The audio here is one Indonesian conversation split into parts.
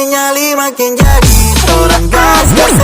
Makin nyali makin jadi. Orang gas gas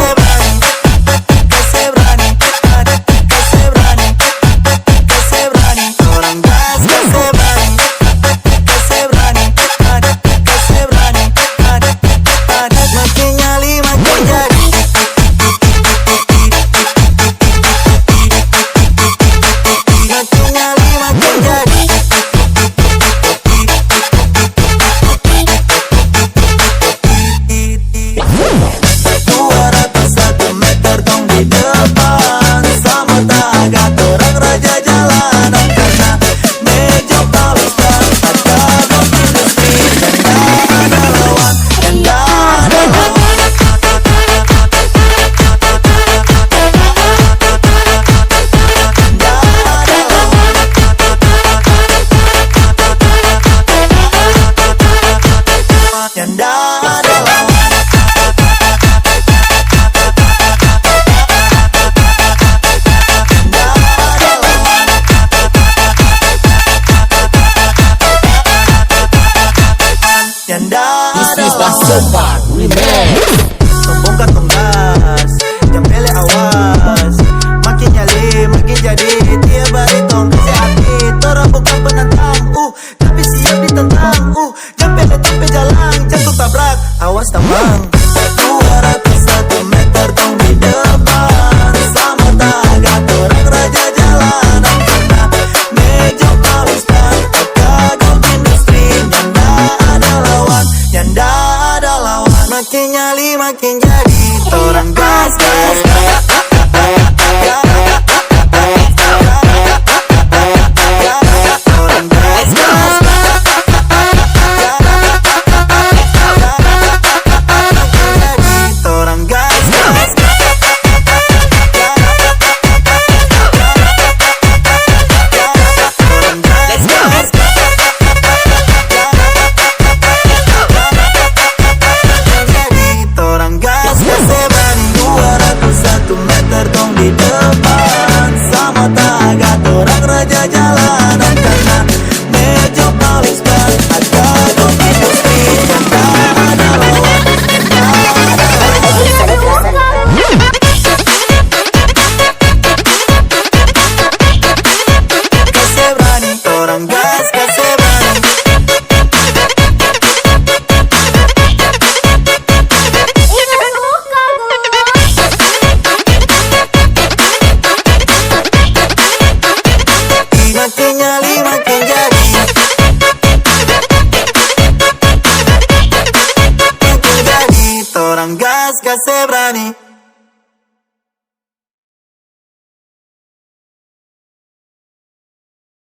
Sobat Remix. Sombong kantong gas, yang pele awas. Makin nyali, makin jadi. Tiap hari tong kasih hati. Tora bukan penentang, tapi siap ditentang. Yang pele sampai jalan, jatuh tabrak, awas tambang. 201 meter tong di depan. Sama tagat orang raja jalanan. Karena meja paling span, kagum industri. Nyanda ada lawan, nyanda. Makin nyali makin jadi. Orang gas gas gas.